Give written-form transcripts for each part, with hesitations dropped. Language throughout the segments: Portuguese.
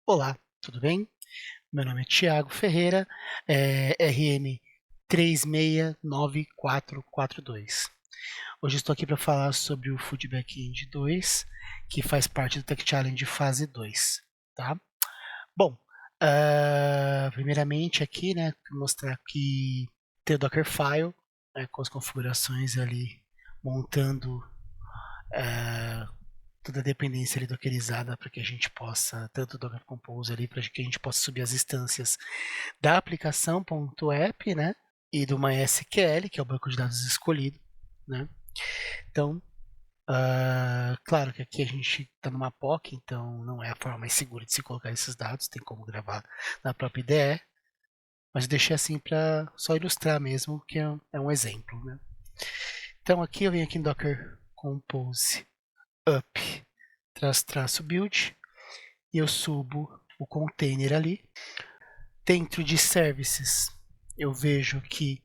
Olá, tudo bem? Meu nome é Thiago Ferreira, RM 369442. Hoje estou aqui para falar sobre o Food Backend 2, que faz parte do Tech Challenge fase 2, tá? Bom, primeiramente aqui, né, mostrar que tem o Dockerfile, né, com as configurações ali, montando toda a dependência ali dockerizada para que a gente possa, tanto o Docker Compose ali, para que a gente possa subir as instâncias da aplicação.app, né, e do MySQL, que é o banco de dados escolhido, né. Então, claro que aqui a gente está numa POC, então não é a forma mais segura de se colocar esses dados, tem como gravar na própria IDE, mas deixei assim para só ilustrar mesmo, que é um exemplo, né. Então aqui eu venho aqui em Docker Compose up traço build e eu subo o container ali. Dentro de services, eu vejo que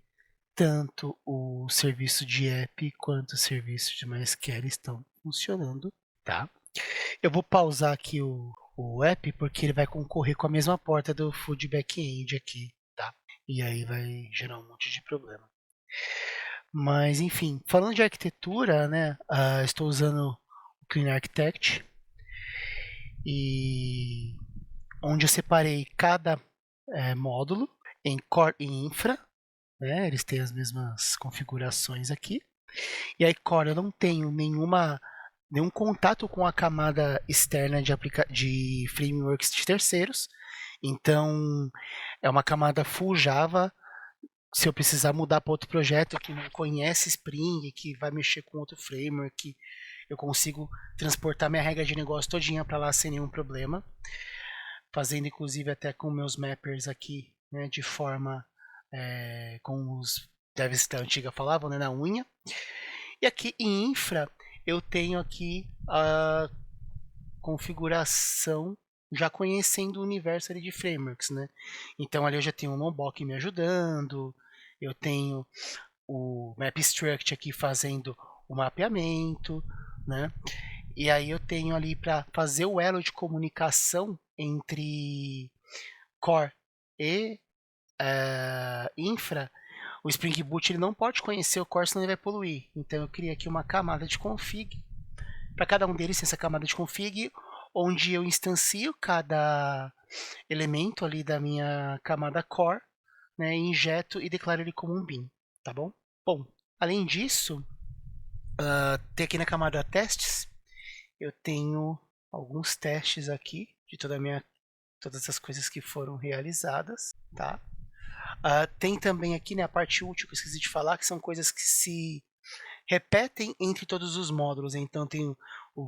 tanto o serviço de app quanto o serviço de MySQL estão funcionando, tá? Eu vou pausar aqui o app porque ele vai concorrer com a mesma porta do Food Backend aqui, tá? E aí vai gerar um monte de problema. Mas enfim, falando de arquitetura, né? Estou usando o Clean Architect e onde eu separei cada módulo em Core e Infra, né? Eles têm as mesmas configurações aqui. E aí Core eu não tenho nenhum contato com a camada externa de frameworks de terceiros. Então é uma camada full Java. Se eu precisar mudar para outro projeto que não conhece Spring, que vai mexer com outro framework, eu consigo transportar minha regra de negócio todinha para lá sem nenhum problema, fazendo inclusive até com meus mappers aqui, né, de forma com os devs da antiga falavam, né, na unha. E aqui em infra eu tenho aqui a configuração já conhecendo o universo ali de frameworks, né? Então ali eu já tenho o Lombok me ajudando, eu tenho o MapStruct aqui fazendo o mapeamento, né? E aí eu tenho ali para fazer o elo de comunicação entre core e infra, o Spring Boot ele não pode conhecer o core, senão ele vai poluir. Então eu criei aqui uma camada de config. Para cada um deles tem essa camada de config, onde eu instancio cada elemento ali da minha camada core, né, injeto e declaro ele como um bin, tá bom? Bom, além disso, tem aqui na camada testes, eu tenho alguns testes aqui de todas as coisas que foram realizadas, tá? Tem também aqui, né, a parte útil que eu esqueci de falar, que são coisas que se repetem entre todos os módulos. Então tem o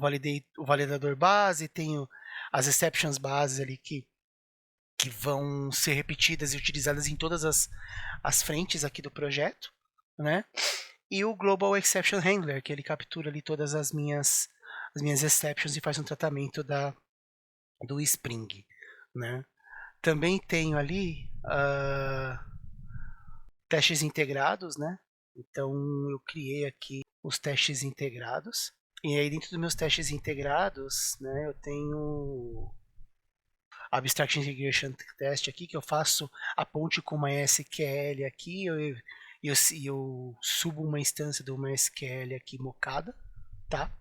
validador base, tem as exceptions bases ali que vão ser repetidas e utilizadas em todas as frentes aqui do projeto, né? E o Global Exception Handler, que ele captura ali todas as minhas exceptions e faz um tratamento do Spring, né? Também tenho ali testes integrados, né? Então eu criei aqui os testes integrados. E aí dentro dos meus testes integrados, né, eu tenho Abstract Integration Test aqui, que eu faço a ponte com uma SQL aqui, eu subo uma instância do MySQL aqui mocada, tá?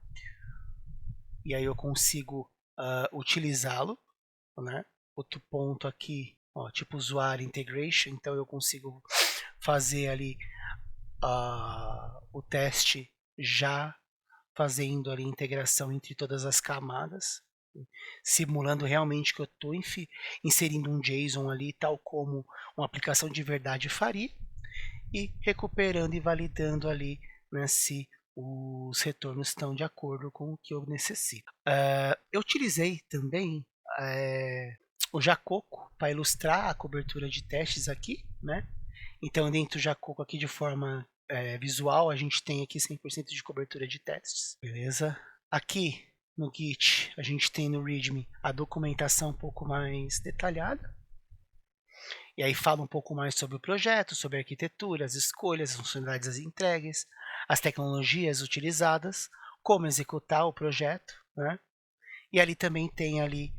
E aí eu consigo utilizá-lo, né? Outro ponto aqui, ó, tipo usuário integration, então eu consigo fazer ali o teste já fazendo ali a integração entre todas as camadas, simulando realmente que eu estou inserindo um JSON ali, tal como uma aplicação de verdade faria, e recuperando e validando ali, né, se os retornos estão de acordo com o que eu necessito. Eu utilizei também o Jacoco para ilustrar a cobertura de testes aqui, né? Então, dentro do Jacoco aqui de forma visual, a gente tem aqui 100% de cobertura de testes, beleza? Aqui no Git, a gente tem no README a documentação um pouco mais detalhada. E aí fala um pouco mais sobre o projeto, sobre a arquitetura, as escolhas, as funcionalidades as entregues, as tecnologias utilizadas, como executar o projeto, né? E ali também tem ali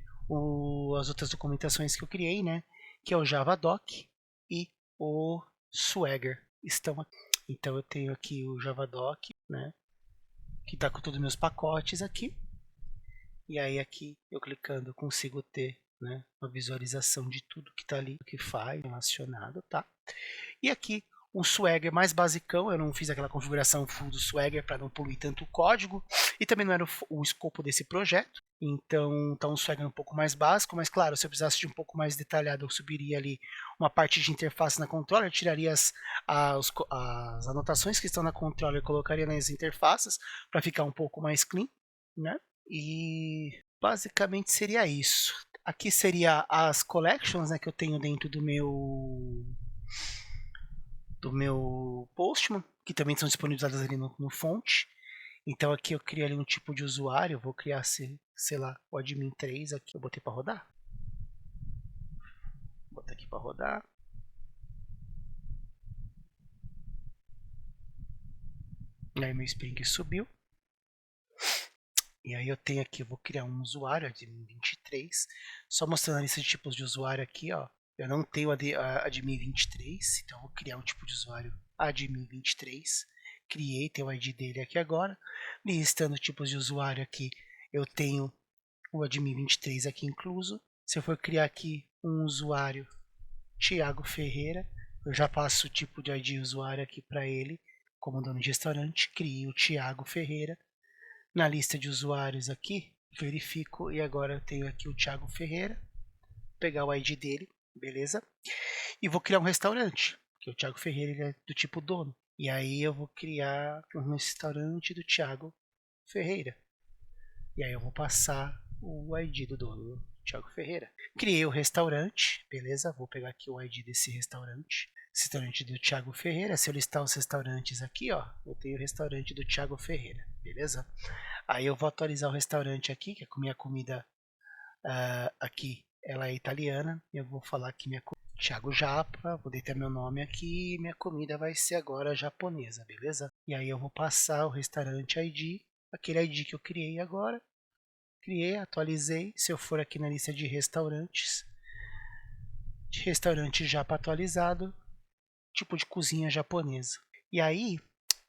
as outras documentações que eu criei, né? Que é o Javadoc e o Swagger estão aqui. Então eu tenho aqui o Javadoc, né? Que está com todos os meus pacotes aqui. E aí aqui eu clicando eu consigo ter, né, uma visualização de tudo que está ali, o que faz, relacionado, tá? E aqui um Swagger mais basicão, eu não fiz aquela configuração full do Swagger para não poluir tanto o código, e também não era o escopo desse projeto, então tá um Swagger um pouco mais básico, mas claro, se eu precisasse de um pouco mais detalhado, eu subiria ali uma parte de interface na controller, tiraria as anotações que estão na controller e colocaria nas interfaces para ficar um pouco mais clean, né? E basicamente seria isso. Aqui seria as collections, né, que eu tenho dentro do meu Postman, que também são disponibilizadas ali no fonte. Então aqui eu criei ali um tipo de usuário, eu vou criar, sei lá, o admin 3 aqui, eu botei para rodar. Vou botar aqui para rodar. E aí meu Spring subiu. E aí eu tenho aqui, eu vou criar um usuário admin 23, só mostrando a lista de tipos de usuário aqui, ó. Eu não tenho admin 23, então eu vou criar um tipo de usuário admin 23. Criei, tem o ID dele aqui agora. Listando tipos de usuário aqui, eu tenho o admin 23 aqui incluso. Se eu for criar aqui um usuário Thiago Ferreira, eu já passo o tipo de ID usuário aqui para ele, como dono de restaurante. Crio o Thiago Ferreira. Na lista de usuários aqui, verifico e agora eu tenho aqui o Thiago Ferreira. Vou pegar o ID dele, beleza? E vou criar um restaurante, porque o Thiago Ferreira ele é do tipo dono. E aí eu vou criar um restaurante do Thiago Ferreira. E aí eu vou passar o ID do dono, Thiago Ferreira. Criei o restaurante, beleza? Vou pegar aqui o ID desse restaurante. Restaurante do Thiago Ferreira. Se eu listar os restaurantes aqui, ó, eu tenho o restaurante do Thiago Ferreira, beleza? Aí eu vou atualizar o restaurante aqui, que é com minha comida aqui, ela é italiana. Eu vou falar que minha Thiago Japa, vou deitar meu nome aqui e minha comida vai ser agora japonesa, beleza? E aí eu vou passar o restaurante ID, aquele ID que eu criei agora. Criei, atualizei. Se eu for aqui na lista de restaurantes japa atualizado, tipo de cozinha japonesa. E aí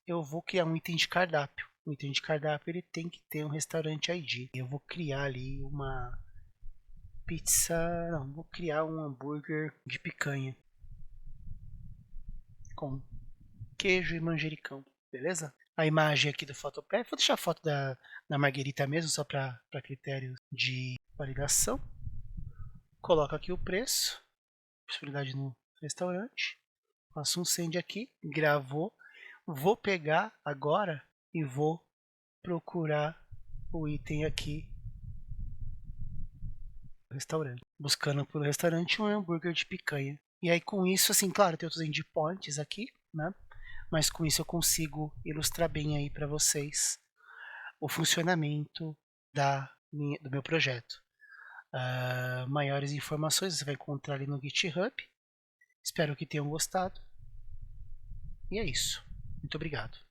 eu vou criar um item de cardápio. O item de cardápio ele tem que ter um restaurante ID. Eu vou criar ali uma pizza, não, vou criar um hambúrguer de picanha com queijo e manjericão, beleza? A imagem aqui do Photopad, vou deixar a foto da marguerita mesmo, só para critérios de validação. Coloco aqui o preço, possibilidade no restaurante, faço um send aqui, gravou. Vou pegar agora e vou procurar o item aqui, restaurante, buscando pelo restaurante um hambúrguer de picanha. E aí com isso, assim, claro, tem outros endpoints aqui, né? Mas com isso eu consigo ilustrar bem aí para vocês o funcionamento do meu projeto. Maiores informações você vai encontrar ali no GitHub. Espero que tenham gostado. E é isso. Muito obrigado.